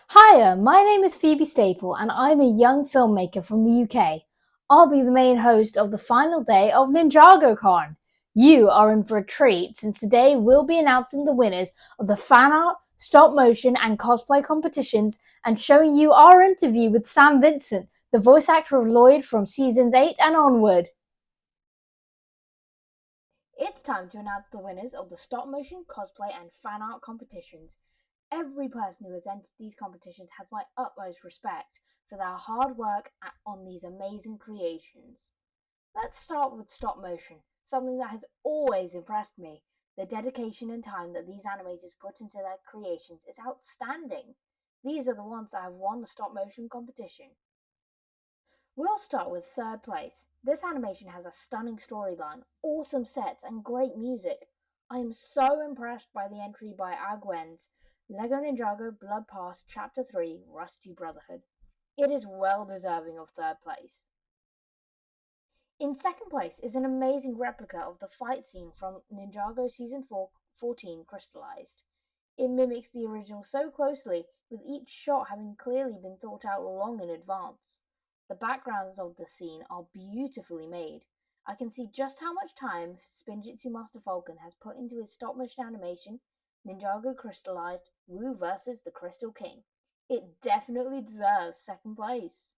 Hiya, my name is Phoebe Staple and I'm a young filmmaker from the UK. I'll be the main host of the final day of NinjagoCon. You are in for a treat since today we'll be announcing the winners of the fan art, stop motion and cosplay competitions and showing you our interview with Sam Vincent, the voice actor of Lloyd from seasons 8 and onward. It's time to announce the winners of the stop motion, cosplay and fan art competitions. Every person who has entered these competitions has my utmost respect for their hard work on these amazing creations. Let's start with stop motion, something that has always impressed me. The dedication and time that these animators put into their creations is outstanding. These are the ones that have won the stop motion competition. We'll start with third place. This animation has a stunning storyline, awesome sets, and great music. I am so impressed by the entry by Agwen's LEGO Ninjago Blood Pass Chapter 3 Rusty Brotherhood. It is well deserving of third place. In second place is an amazing replica of the fight scene from Ninjago Season 14 Crystallized. It mimics the original so closely, with each shot having clearly been thought out long in advance. The backgrounds of the scene are beautifully made. I can see just how much time Spinjitzu Master Falcon has put into his stop motion animation, Ninjago Crystallized Wu vs. the Crystal King. It definitely deserves second place.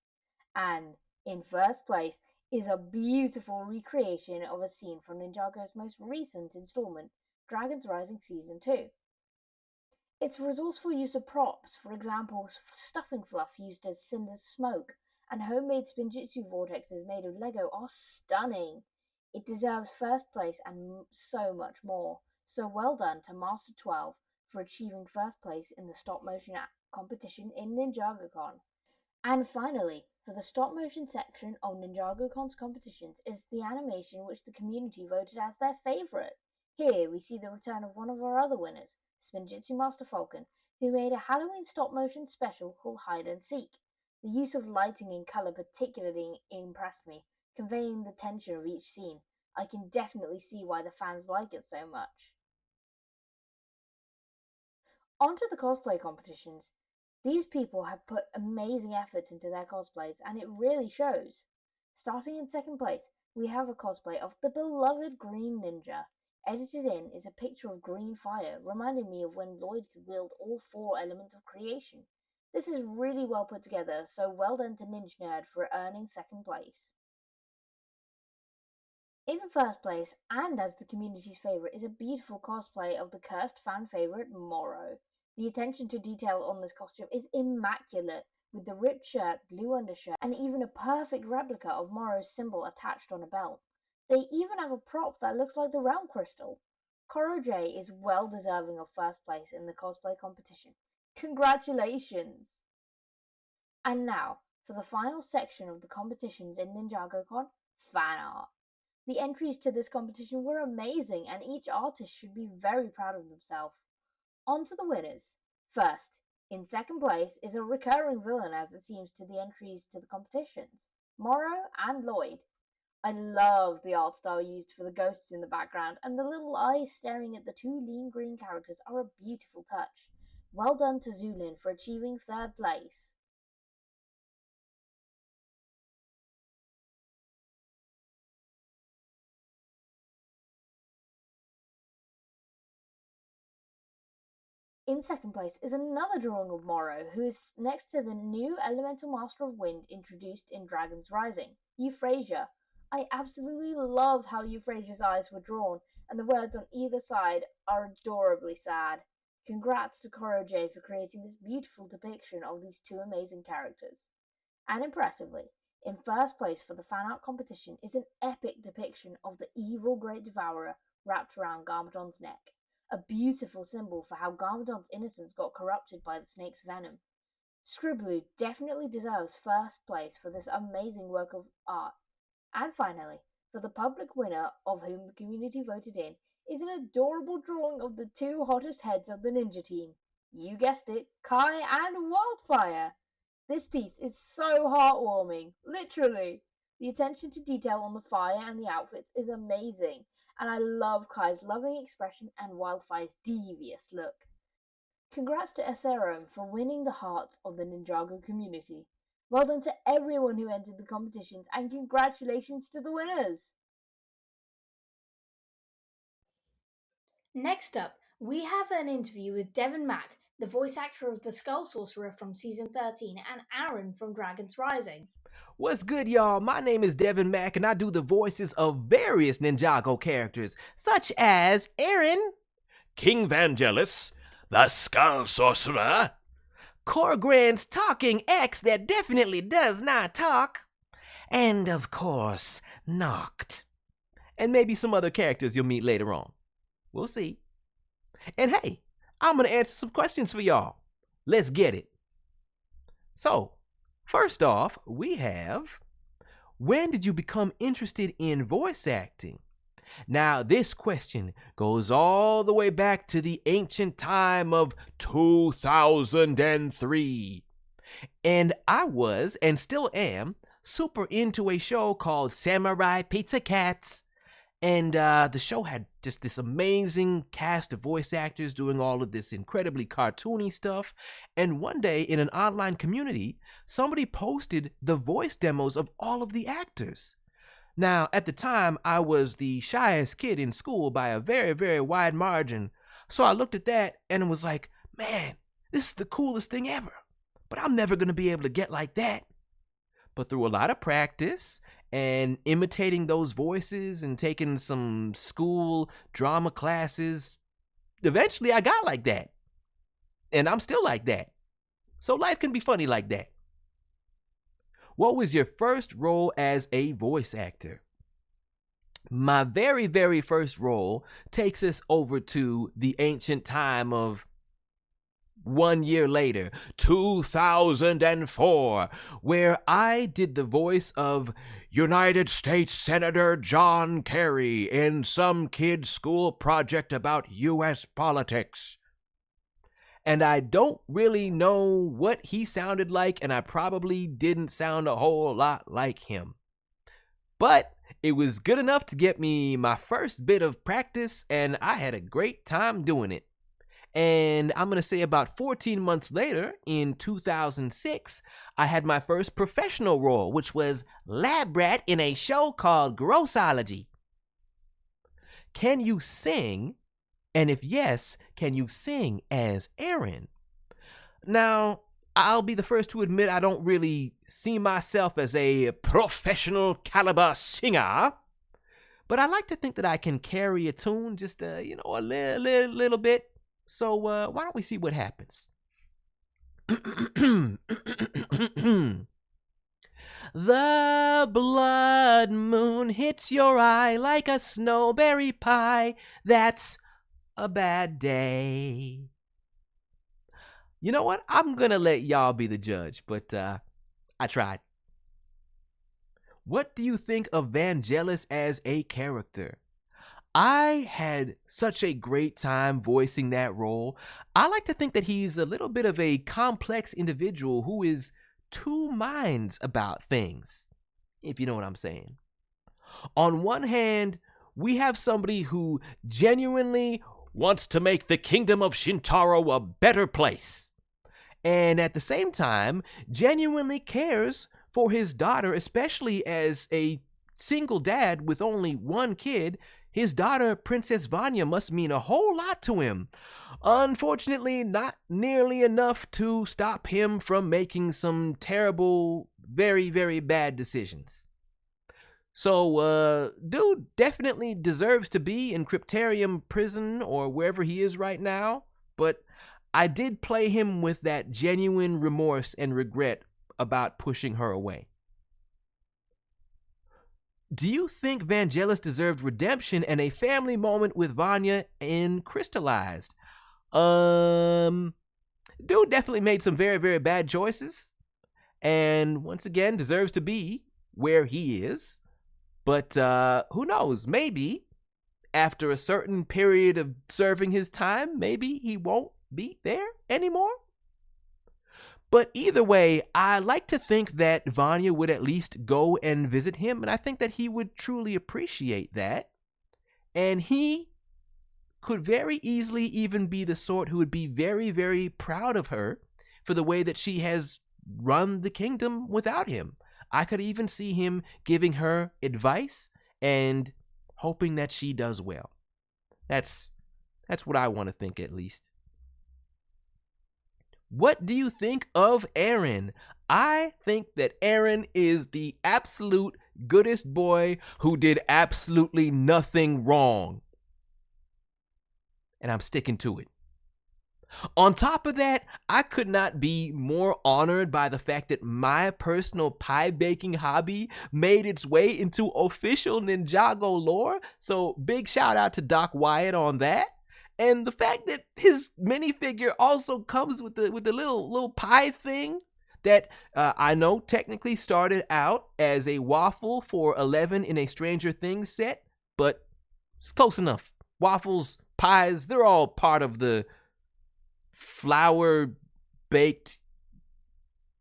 And in first place is a beautiful recreation of a scene from Ninjago's most recent installment, Dragons Rising Season 2. Its resourceful use of props, for example stuffing fluff used as Cinder's smoke, and homemade Spinjitzu vortexes made of Lego are stunning. It deserves first place and so much more. So well done to Master 12 for achieving first place in the stop motion competition in NinjagoCon. And finally, for the stop motion section of NinjagoCon's competitions is the animation which the community voted as their favourite. Here we see the return of one of our other winners, Spinjitzu Master Falcon, who made a Halloween stop motion special called Hide and Seek. The use of lighting and colour particularly impressed me, conveying the tension of each scene. I can definitely see why the fans like it so much. On to the cosplay competitions. These people have put amazing efforts into their cosplays, and it really shows. Starting in second place, we have a cosplay of the beloved Green Ninja. Edited in is a picture of green fire, reminding me of when Lloyd could wield all 4 elements of creation. This is really well put together, so well done to Ninja Nerd for earning second place. In first place, and as the community's favourite, is a beautiful cosplay of the cursed fan favourite Morrow. The attention to detail on this costume is immaculate, with the ripped shirt, blue undershirt, and even a perfect replica of Morrow's symbol attached on a belt. They even have a prop that looks like the realm crystal. Koro J is well deserving of first place in the cosplay competition. Congratulations! And now, for the final section of the competitions in NinjagoCon, fan art. The entries to this competition were amazing, and each artist should be very proud of themselves. On to the winners. First, in second place is a recurring villain as it seems to the entries to the competitions, Morrow and Lloyd. I love the art style used for the ghosts in the background, and the little eyes staring at the 2 lean green characters are a beautiful touch. Well done to Zulin for achieving third place. In second place is another drawing of Morrow, who is next to the new Elemental Master of Wind introduced in Dragons Rising, Euphrasia. I absolutely love how Euphrasia's eyes were drawn, and the words on either side are adorably sad. Congrats to Koro J for creating this beautiful depiction of these 2 amazing characters. And impressively, in first place for the fan art competition is an epic depiction of the evil Great Devourer wrapped around Garmadon's neck. A beautiful symbol for how Garmadon's innocence got corrupted by the snake's venom. Scribblu definitely deserves first place for this amazing work of art. And finally, for the public winner of whom the community voted in, is an adorable drawing of the 2 hottest heads of the ninja team. You guessed it, Kai and Wildfire! This piece is so heartwarming, literally. The attention to detail on the fire and the outfits is amazing, and I love Kai's loving expression and Wildfire's devious look. Congrats to Ethereum for winning the hearts of the Ninjago community. Well done to everyone who entered the competitions, and congratulations to the winners! Next up, we have an interview with Deven Mack, the voice actor of the Skull Sorcerer from Season 13, and Aaron from Dragon's Rising. What's good, y'all? My name is Deven Mack, and I do the voices of various Ninjago characters, such as Aaron, King Vangelis, the Skull Sorcerer, Corgrand's talking X that definitely does not talk, and of course, Noct. And maybe some other characters you'll meet later on. We'll see. And hey, I'm gonna answer some questions for y'all. Let's get it. So, first off, we have, when did you become interested in voice acting? Now, this question goes all the way back to the ancient time of 2003. And I was, and still am, super into a show called Samurai Pizza Cats. And the show had just this amazing cast of voice actors doing all of this incredibly cartoony stuff. And one day in an online community, somebody posted the voice demos of all of the actors. Now, at the time, I was the shyest kid in school by a very, very wide margin. So I looked at that and was like, man, this is the coolest thing ever. But I'm never going to be able to get like that. But through a lot of practice and imitating those voices and taking some school drama classes, eventually I got like that. And I'm still like that. So life can be funny like that. What was your first role as a voice actor? My very, very first role takes us over to the ancient time of 1 year later, 2004, where I did the voice of United States Senator John Kerry in some kid's school project about U.S. politics. And I don't really know what he sounded like, and I probably didn't sound a whole lot like him. But it was good enough to get me my first bit of practice, and I had a great time doing it. And I'm going to say about 14 months later, in 2006, I had my first professional role, which was Lab Rat in a show called Grossology. Can you sing? And if yes, can you sing as Aaron? Now, I'll be the first to admit I don't really see myself as a professional caliber singer, but I like to think that I can carry a tune just, a little bit. So why don't we see what happens? The blood moon hits your eye like a snowberry pie. That's a bad day. You know what? I'm going to let y'all be the judge, but I tried. What do you think of Vangelis as a character? I had such a great time voicing that role. I like to think that he's a little bit of a complex individual who is two minds about things, if you know what I'm saying. On one hand, we have somebody who genuinely wants to make the kingdom of Shintaro a better place, and at the same time, genuinely cares for his daughter, especially as a single dad with only one kid. His daughter, Princess Vanya, must mean a whole lot to him. Unfortunately, not nearly enough to stop him from making some terrible, very, very bad decisions. So, dude definitely deserves to be in Cryptarium prison or wherever he is right now, but I did play him with that genuine remorse and regret about pushing her away. Do you think Vangelis deserved redemption and a family moment with Vanya in Crystallized? Dude definitely made some very, very bad choices. And once again, deserves to be where he is. But who knows? Maybe after a certain period of serving his time, maybe he won't be there anymore. But either way, I like to think that Vanya would at least go and visit him, and I think that he would truly appreciate that. And he could very easily even be the sort who would be very, very proud of her for the way that she has run the kingdom without him. I could even see him giving her advice and hoping that she does well. That's what I want to think, at least. What do you think of Eren? I think that Eren is the absolute goodest boy who did absolutely nothing wrong. And I'm sticking to it. On top of that, I could not be more honored by the fact that my personal pie baking hobby made its way into official Ninjago lore. So big shout out to Doc Wyatt on that. And the fact that his minifigure also comes with the little pie thing that I know technically started out as a waffle for 11 in a Stranger Things set, but it's close enough. Waffles, pies, they're all part of the flour-baked,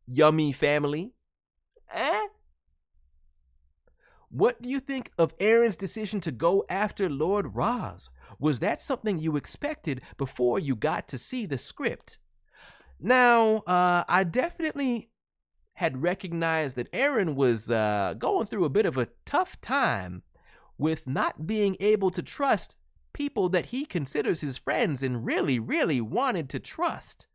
yummy family. What do you think of Eren's decision to go after Lord Raz? Was that something you expected before you got to see the script? Now, I definitely had recognized that Eren was going through a bit of a tough time with not being able to trust people that he considers his friends and really, really wanted to trust.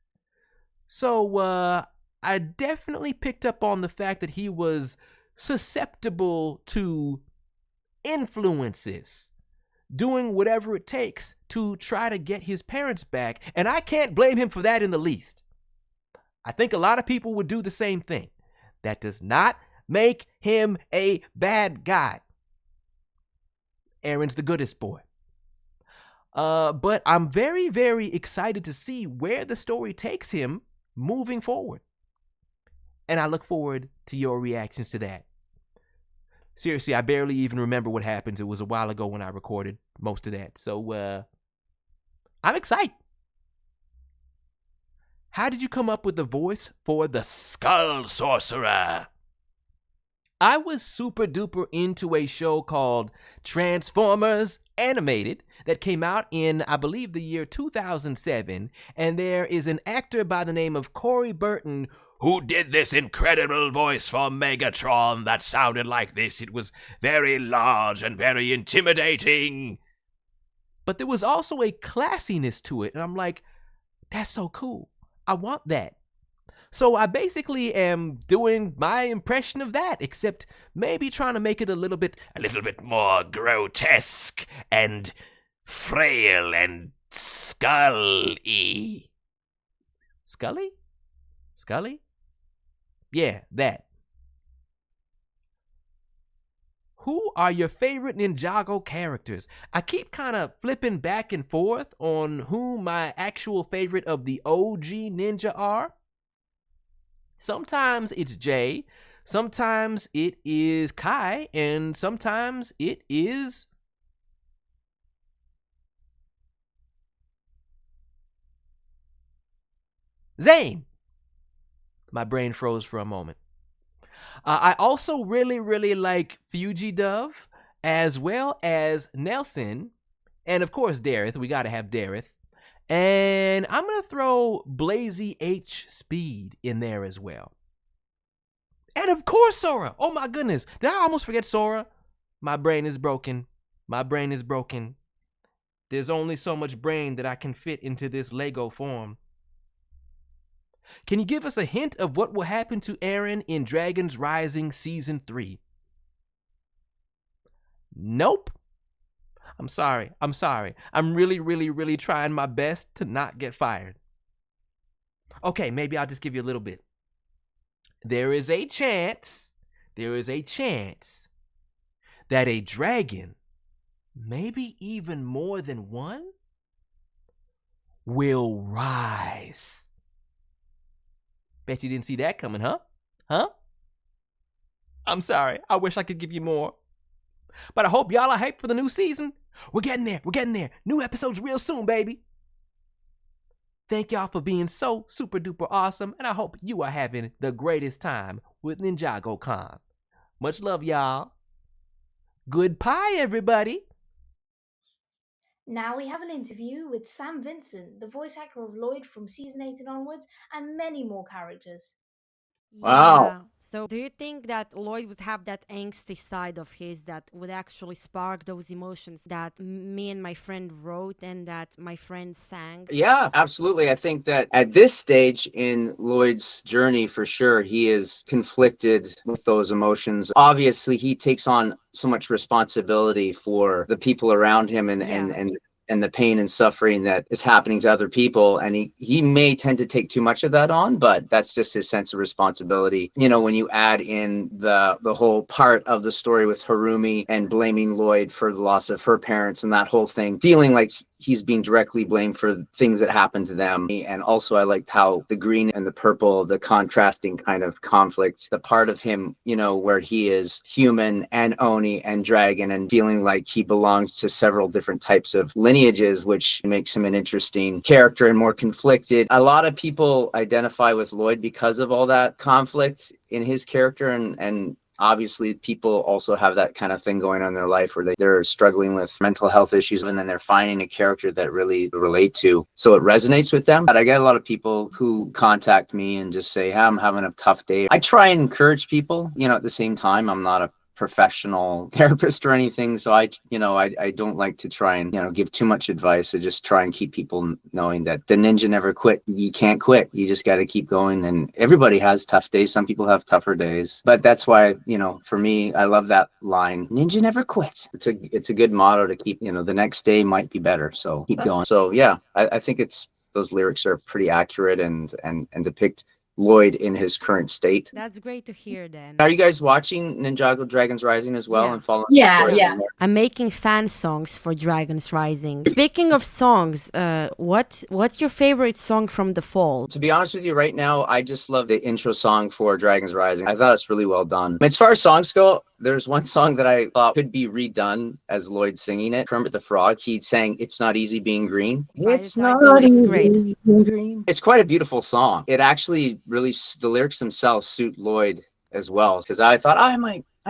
So, I definitely picked up on the fact that he was susceptible to influences, doing whatever it takes to try to get his parents back, and I can't blame him for that in the least. I think a lot of people would do the same thing. That does not make him a bad guy. Eren's the goodest boy. But I'm very, very excited to see where the story takes him moving forward. And I look forward to your reactions to that. Seriously, I barely even remember what happens. It was a while ago when I recorded most of that. So, I'm excited. How did you come up with the voice for the Skull Sorcerer? I was super duper into a show called Transformers Animated that came out in, I believe, the year 2007. And there is an actor by the name of Corey Burton who did this incredible voice for Megatron that sounded like this. It was very large and very intimidating. But there was also a classiness to it. And I'm like, that's so cool. I want that. So I basically am doing my impression of that, except maybe trying to make it a little bit more grotesque and frail and skull-y. Scully? Scully? Yeah, that. Who are your favorite Ninjago characters? I keep kind of flipping back and forth on who my actual favorite of the OG ninja are. Sometimes it's Jay, sometimes it is Kai, and sometimes it is Zane. My brain froze for a moment. I also really, really like Fugidove, as well as Nelson, and of course Dareth. We gotta have Dareth. And I'm gonna throw Blazy H Speed in there as well. And of course Sora. Oh my goodness. Did I almost forget Sora? My brain is broken. My brain is broken. There's only so much brain that I can fit into this Lego form. Can you give us a hint of what will happen to Eren in Dragon's Rising Season 3? Nope. I'm sorry. I'm really, really, really trying my best to not get fired. Okay, maybe I'll just give you a little bit. There is a chance that a dragon, maybe even more than one, will rise. Bet you didn't see that coming, huh? Huh? I'm sorry. I wish I could give you more. But I hope y'all are hyped for the new season. We're getting there. New episodes real soon, baby. Thank y'all for being so super duper awesome, and I hope you are having the greatest time with NinjagoCon. Much love, y'all. Good pie, everybody. Now we have an interview with Sam Vincent, the voice actor of Lloyd from season 8 and onwards, and many more characters. Wow. Yeah. So, do you think that Lloyd would have that angsty side of his that would actually spark those emotions that me and my friend wrote and that my friend sang? Yeah, absolutely. I think that at this stage in Lloyd's journey, for sure, he is conflicted with those emotions. Obviously, he takes on so much responsibility for the people around him and the pain and suffering that is happening to other people. And he may tend to take too much of that on, but that's just his sense of responsibility. You know, when you add in the whole part of the story with Harumi and blaming Lloyd for the loss of her parents and that whole thing, feeling like he's being directly blamed for things that happened to them. And also I liked how the green and the purple, the contrasting kind of conflict, the part of him, you know, where he is human and Oni and dragon and feeling like he belongs to several different types of lineages, which makes him an interesting character and more conflicted. A lot of people identify with Lloyd because of all that conflict in his character, and obviously people also have that kind of thing going on in their life where they're struggling with mental health issues and then they're finding a character that really relate to, so it resonates with them. But I get a lot of people who contact me and just say, hey, I'm having a tough day. I try and encourage people, you know, at the same time, I'm not a professional therapist or anything, so I don't like to try and, you know, give too much advice. I just try and keep people knowing that the ninja never quit. You can't quit, you just got to keep going. And everybody has tough days, some people have tougher days, but that's why, you know, for me, I love that line, ninja never quits. It's a good motto to keep, you know, the next day might be better, so keep going. So yeah, I think it's, those lyrics are pretty accurate and depict Lloyd in his current state. That's great to hear then. Are you guys watching Ninjago Dragons Rising as well, Yeah. and following? Yeah. I'm making fan songs for Dragons Rising. Speaking of songs, what's your favorite song from the fall? To be honest with you, right now, I just love the intro song for Dragons Rising. I thought it's really well done. As far as songs go, there's one song that I thought could be redone as Lloyd singing it. Kermit the Frog, he sang "It's Not Easy Being Green." It's not easy being green. It's quite a beautiful song. It actually really, the lyrics themselves suit Lloyd as well, because I thought I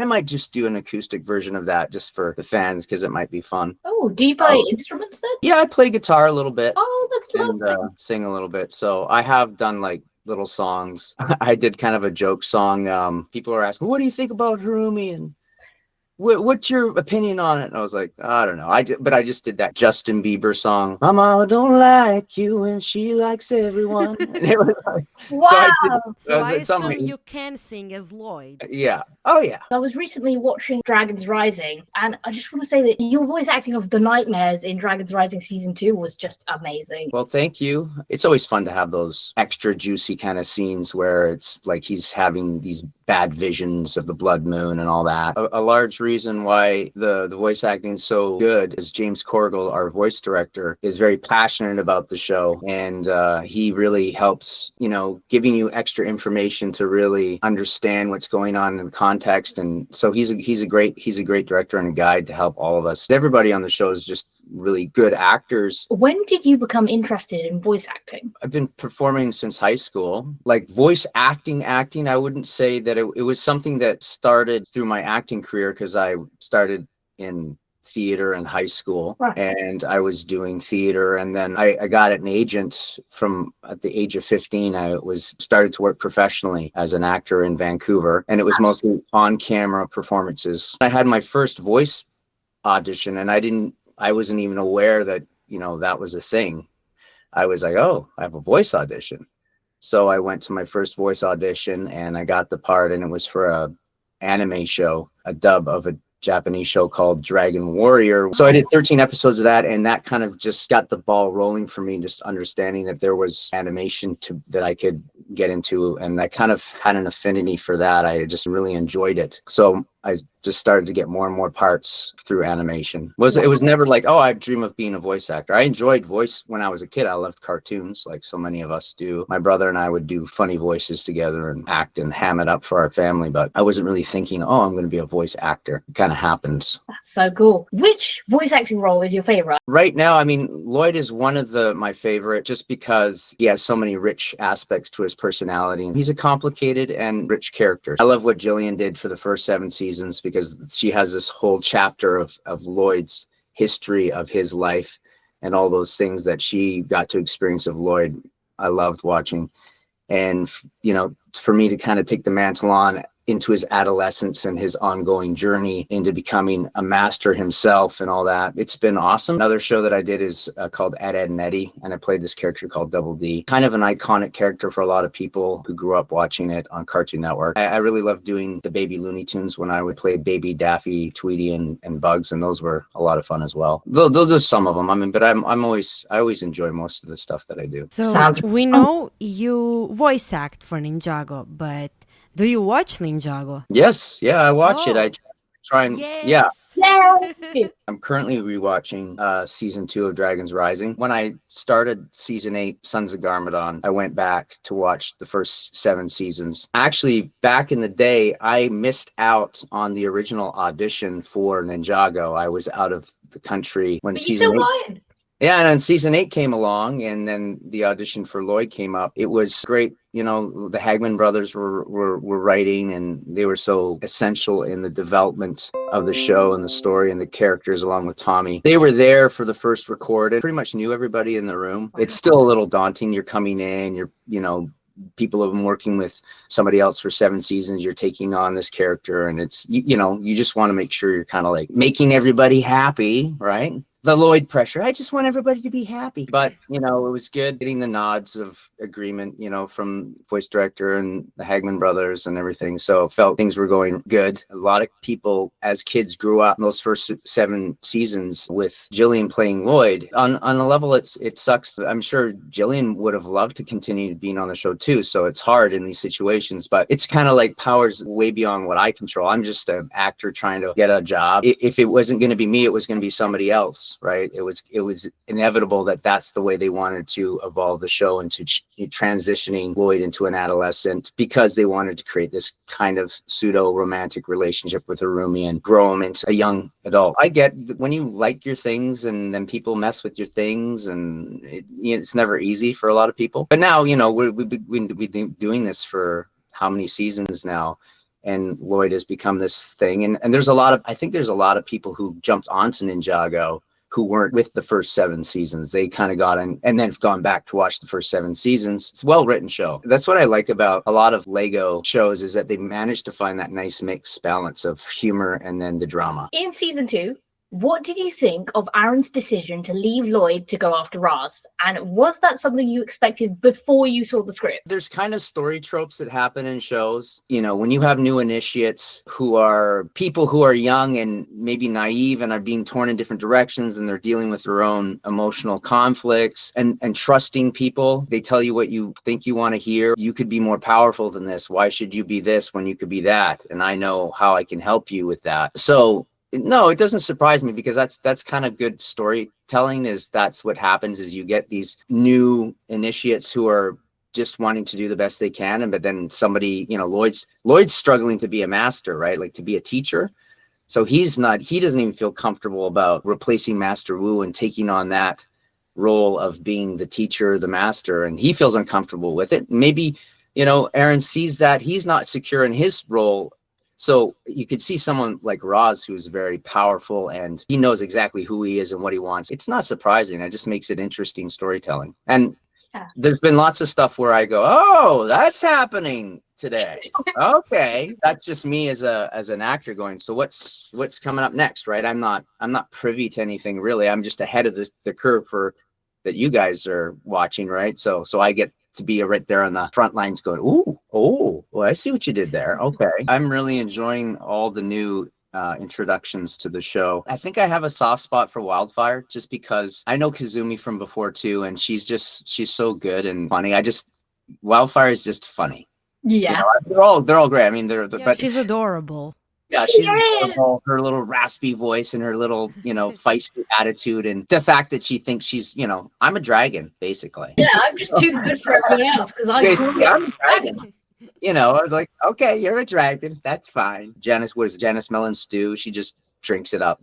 might just do an acoustic version of that just for the fans, because it might be fun. Oh, do you play instruments then? Yeah, I play guitar a little bit. Oh, that's lovely. And sing a little bit. So I have done like little songs. I did kind of a joke song. People are asking, what do you think about Harumi? And what's your opinion on it? And I was like, I don't know. But I just did that Justin Bieber song. My mama don't like you and she likes everyone. And it was like, Wow. So I it's something- assume you can sing as Lloyd. Yeah. Oh yeah. I was recently watching Dragons Rising, and I just want to say that your voice acting of the nightmares in Dragons Rising season 2 was just amazing. Well, thank you. It's always fun to have those extra juicy kind of scenes where it's like he's having these bad visions of the blood moon and all that. A large reason why the voice acting is so good is James Corgle, our voice director, is very passionate about the show, and he really helps, you know, giving you extra information to really understand what's going on in the context. And so he's a great director and a guide to help all of us. Everybody on the show is just really good actors. When did you become interested in voice acting? I've been performing since high school. Like voice acting, I wouldn't say that it was something that started through my acting career, because I started in theater in high school, right, and I was doing theater, and then I got an agent from at the age of 15. I started to work professionally as an actor in Vancouver, and it was mostly on-camera performances. I had my first voice audition, and I wasn't even aware that, you know, that was a thing. I was like, oh, I have a voice audition. So I went to my first voice audition and I got the part, and it was for a anime show, a dub of a Japanese show called Dragon Warrior. So I did 13 episodes of that, and that kind of just got the ball rolling for me, just understanding that there was animation that I could get into, and I kind of had an affinity for that. I just really enjoyed it. So I just started to get more and more parts through animation. It was never like, oh, I dream of being a voice actor. I enjoyed voice when I was a kid. I loved cartoons, like so many of us do. My brother and I would do funny voices together and act and ham it up for our family, but I wasn't really thinking, oh, I'm going to be a voice actor. It kind of happens. That's so cool. Which voice acting role is your favorite? Right now, I mean, Lloyd is one of my favorite, just because he has so many rich aspects to his personality. He's a complicated and rich character. I love what Jillian did for the first 7 seasons, because she has this whole chapter of Lloyd's history of his life and all those things that she got to experience of Lloyd, I loved watching. And, you know, for me to kind of take the mantle on into his adolescence and his ongoing journey into becoming a master himself and all that, it's been awesome. Another show that I did is called Ed, Ed and Eddie, and I played this character called Double D. Kind of an iconic character for a lot of people who grew up watching it on Cartoon Network. I really loved doing the baby Looney Tunes when I would play Baby, Daffy, Tweety, and Bugs, and those were a lot of fun as well. Those are some of them. I mean, but I always enjoy most of the stuff that I do. So we know you voice act for Ninjago, but do you watch Ninjago? Yes, yeah, I watch it. I try and yeah. Yay! I'm currently rewatching season 2 of Dragon's Rising. When I started season 8, Sons of Garmadon, I went back to watch the first 7 seasons. Actually, back in the day, I missed out on the original audition for Ninjago. I was out of the country when season 8. Yeah, and then season 8 came along, and then the audition for Lloyd came up. It was great. You know, the Hagman brothers were writing, and they were so essential in the development of the show and the story and the characters, along with Tommy. They were there for the first record and pretty much knew everybody in the room. It's still a little daunting. You're coming in, you know, people have been working with somebody else for 7 seasons. You're taking on this character, and it's, you know, you just want to make sure you're kind of like making everybody happy, right? The Lloyd pressure. I just want everybody to be happy. But, you know, it was good getting the nods of agreement, you know, from voice director and the Hagman brothers and everything. So it felt things were going good. A lot of people as kids grew up in those first 7 seasons with Jillian playing Lloyd. On a level, it sucks. I'm sure Jillian would have loved to continue being on the show too. So it's hard in these situations, but it's kind of like powers way beyond what I control. I'm just an actor trying to get a job. If it wasn't going to be me, it was going to be somebody else. Right. It was inevitable that that's the way they wanted to evolve the show into transitioning Lloyd into an adolescent, because they wanted to create this kind of pseudo romantic relationship with Harumi and grow him into a young adult. I get when you like your things and then people mess with your things, and it's never easy for a lot of people. But now, you know, we've been doing this for how many seasons now? And Lloyd has become this thing. And there's I think there's a lot of people who jumped onto Ninjago who weren't with the first 7 seasons. They kind of got in and then have gone back to watch the first 7 seasons. It's a well-written show. That's what I like about a lot of Lego shows, is that they managed to find that nice mixed balance of humor and then the drama. In season 2, what did you think of Aaron's decision to leave Lloyd to go after Raz? And was that something you expected before you saw the script? There's kind of story tropes that happen in shows. You know, when you have new initiates who are people who are young and maybe naive and are being torn in different directions, and they're dealing with their own emotional conflicts and trusting people. They tell you what you think you want to hear. You could be more powerful than this. Why should you be this when you could be that? And I know how I can help you with that. So no, it doesn't surprise me, because that's kind of good storytelling. Is that's what happens, is you get these new initiates who are just wanting to do the best they can, but then somebody, you know, Lloyd's struggling to be a master, right? Like to be a teacher. So he doesn't even feel comfortable about replacing Master Wu and taking on that role of being the teacher, the master, and he feels uncomfortable with it. Maybe, you know, Aaron sees that he's not secure in his role. So you could see someone like Roz, who's very powerful and he knows exactly who he is and what he wants. It's not surprising. It just makes it interesting storytelling. And there's been lots of stuff where I go, oh, that's happening today. Okay. That's just me as an actor going, so what's coming up next, right? I'm not privy to anything really. I'm just ahead of the curve for that you guys are watching, right? So I get to be right there on the front lines going, oh, well, I see what you did there. Okay. I'm really enjoying all the new introductions to the show. I think I have a soft spot for Wildfire, just because I know Kazumi from before too, and she's so good and funny. Wildfire is just funny. Yeah. You know, they're all great. I mean, but she's adorable. Yeah, she's adorable. Her little raspy voice and her little, you know, feisty attitude, and the fact that she thinks she's, you know, I'm a dragon, basically. Yeah, I'm just too good for everyone else because I'm a dragon. You know, I was like, okay, you're a dragon. That's fine. Janice melon stew? She just drinks it up.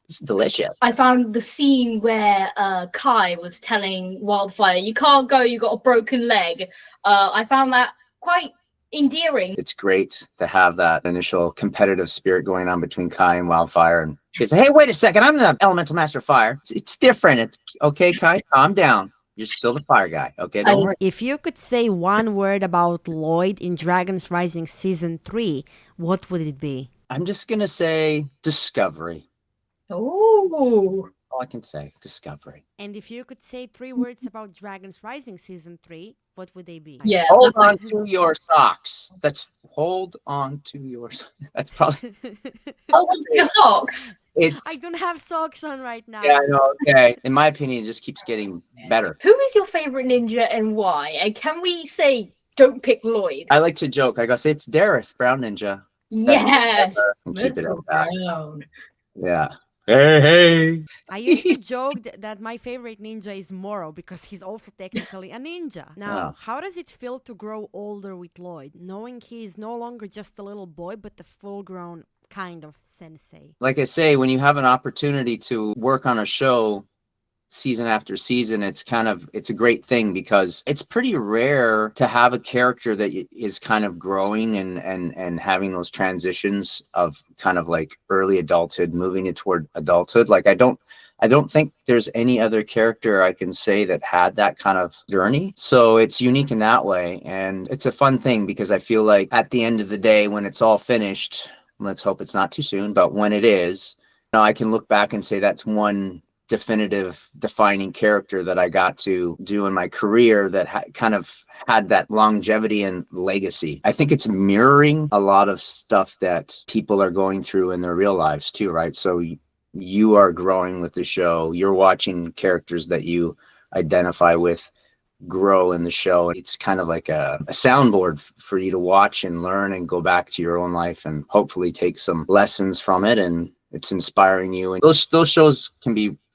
It's delicious. I found the scene where Kai was telling Wildfire, you can't go, you got a broken leg. I found that quite endearing. It's great to have that initial competitive spirit going on between Kai and Wildfire, and Because, hey, wait a second, I'm the elemental master of fire. It's different. It's okay, Kai, calm down. You're still the fire guy. Okay, don't worry. If you could say one word about Lloyd in Dragon's Rising Season 3, what would it be? I'm just going to say discovery. Oh. All I can say, discovery. And if you could say 3 words about Dragon's Rising Season 3, what would they be? Yeah. Hold on to your socks. That's hold on to your socks. That's probably Hold on to your socks. I don't have socks on right now. Yeah, I know. Okay. In my opinion, it just keeps getting better. Who is your favorite ninja and why? And can we say don't pick Lloyd? I like to joke. I go say it's Dareth, Brown Ninja. Yes. And keep it at that. Brown. Yeah. Hey. I used to joke that my favorite ninja is Moro because he's also technically a ninja. Now, how does it feel to grow older with Lloyd, knowing he is no longer just a little boy, but a full-grown kind of sensei? Like I say, when you have an opportunity to work on a show season after season, it's a great thing because it's pretty rare to have a character that is kind of growing and having those transitions of kind of like early adulthood moving it toward adulthood. Like I don't think there's any other character I can say that had that kind of journey. So it's unique in that way. And it's a fun thing because I feel like at the end of the day, when it's all finished, let's hope it's not too soon, but when it is, I can look back and say that's one definitive defining character that I got to do in my career that kind of had that longevity and legacy. I think it's mirroring a lot of stuff that people are going through in their real lives too, right? So you are growing with the show. You're watching characters that you identify with grow in the show. It's kind of like a soundboard for you to watch and learn and go back to your own life and hopefully take some lessons from it. And it's inspiring you. And those shows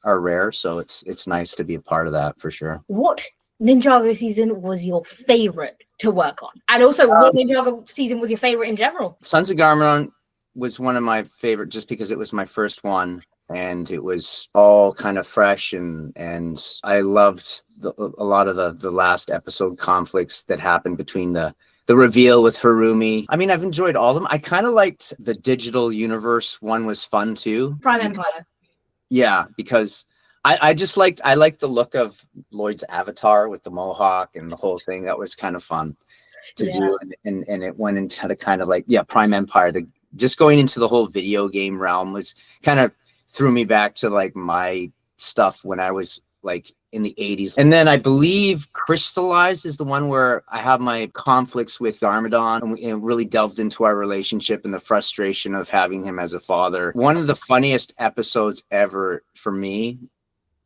are rare, so it's nice to be a part of that for sure. What Ninjago season was your favorite to work on? And also, what Ninjago season was your favorite in general? Sons of Garmadon was one of my favorite just because it was my first one and it was all kind of fresh and I loved a lot of the last episode conflicts that happened between the reveal with Harumi. I mean, I've enjoyed all of them. I kind of liked the digital universe one was fun too. Prime Empire. Yeah, because I liked the look of Lloyd's avatar with the mohawk and the whole thing. That was kind of fun to do. And it went into the kind of like, Prime Empire. Just going into the whole video game realm was kind of threw me back to like my stuff when I was like in the 80s. And then I believe Crystallized is the one where I have my conflicts with Garmadon and really delved into our relationship and the frustration of having him as a father. One of the funniest episodes ever for me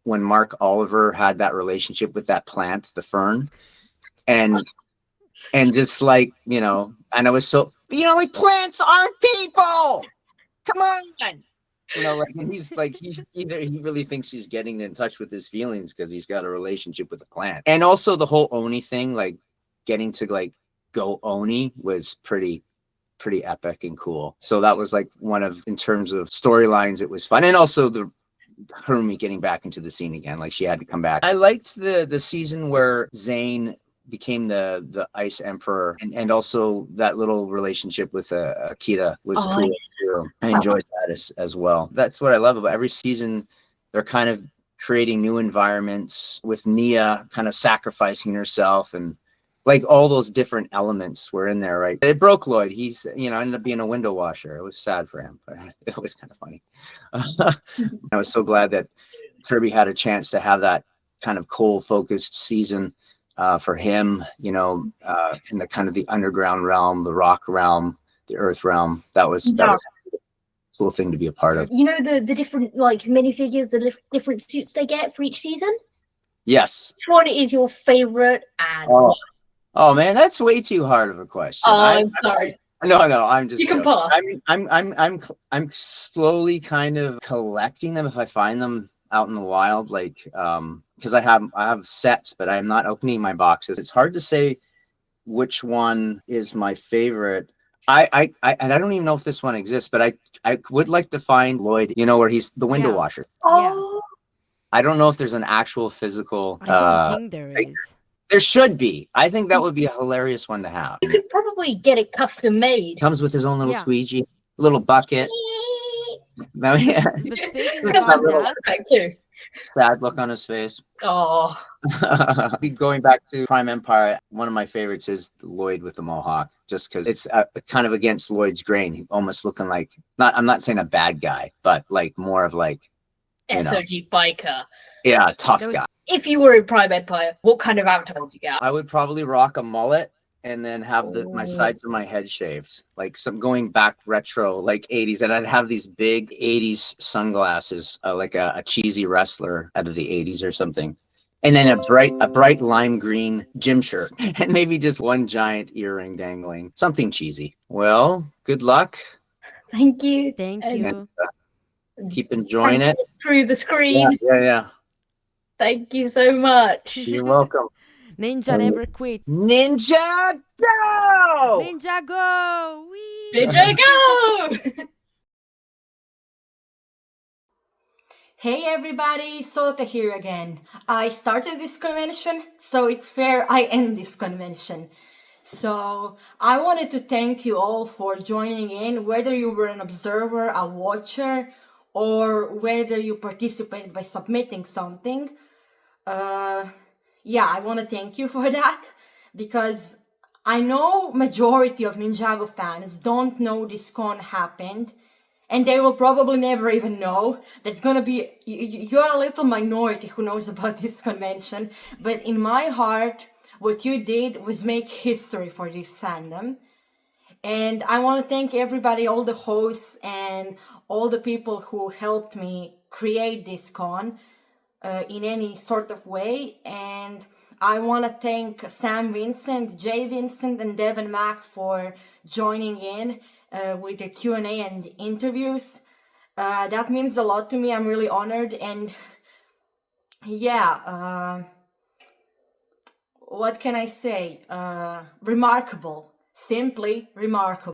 when Mark Oliver had that relationship with that plant, the fern, and just like, and I was so, like plants aren't people. Come on. And he's like, he really thinks he's getting in touch with his feelings because he's got a relationship with the plant. And also the whole Oni thing, like getting to like go Oni was pretty epic and cool. So that was like in terms of storylines, it was fun. And also the Harumi getting back into the scene again, like she had to come back. I liked the season where Zane became the Ice Emperor, and also that little relationship with Akita was cool too. I enjoyed that as well. That's what I love about every season. They're kind of creating new environments with Nia kind of sacrificing herself, and like all those different elements were in there, right? It broke Lloyd. He's ended up being a window washer. It was sad for him, but it was kind of funny. I was so glad that Kirby had a chance to have that kind of coal focused season for him, in the kind of the underground realm, the rock realm, the earth realm. That was a cool thing to be a part of. The different like minifigures, the different suits they get for each season? Yes. Which one is your favorite? And oh man, that's way too hard of a question. I'm sorry. No, I'm just. You can pause. I'm slowly kind of collecting them if I find them out in the wild, like because I have sets, but I'm not opening my boxes. It's hard to say which one is my favorite. I don't even know if this one exists, but I would like to find Lloyd, where he's the window washer. Oh, I don't know if there's an actual physical. I don't think there is. There should be. I think that would be a hilarious one to have. You could probably get it custom made. Comes with his own little squeegee, little bucket. No, yeah. But speaking It's got about that that, effect too. Sad look on his face. Oh, Going back to Prime Empire, one of my favorites is Lloyd with the mohawk, just because it's kind of against Lloyd's grain, almost looking like I'm not saying a bad guy, but like more of like, you know, SOG biker. yeah, tough those guy. If you were in Prime Empire, what kind of avatar would you get? I would probably rock a mullet and then have my Ooh. sides of my head shaved, like some going back retro, like 80s. And I'd have these big 80s sunglasses, like a cheesy wrestler out of the 80s or something. And then a bright lime green gym shirt and maybe just one giant earring dangling, something cheesy. Well, good luck. Thank you. thank And you. Keep enjoying it. through the screen. Yeah. Thank you so much. You're welcome. Ninja never quit. Ninja go! Ninjago! Whee! Ninjago! Hey everybody, Sote here again. I started this convention, so it's fair I end this convention. So I wanted to thank you all for joining in, whether you were an observer, a watcher, or whether you participated by submitting something. Yeah, I want to thank you for that, because I know majority of Ninjago fans don't know this con happened, and they will probably never even know. That's gonna be, you're a little minority who knows about this convention, but in my heart, what you did was make history for this fandom. And I want to thank everybody, all the hosts and all the people who helped me create this con in any sort of way. And I want to thank Sam Vincent, Jay Vincent, and Deven Mack for joining in with the Q&A and interviews. That means a lot to me. I'm really honored. And yeah, what can I say? Remarkable. Simply remarkable.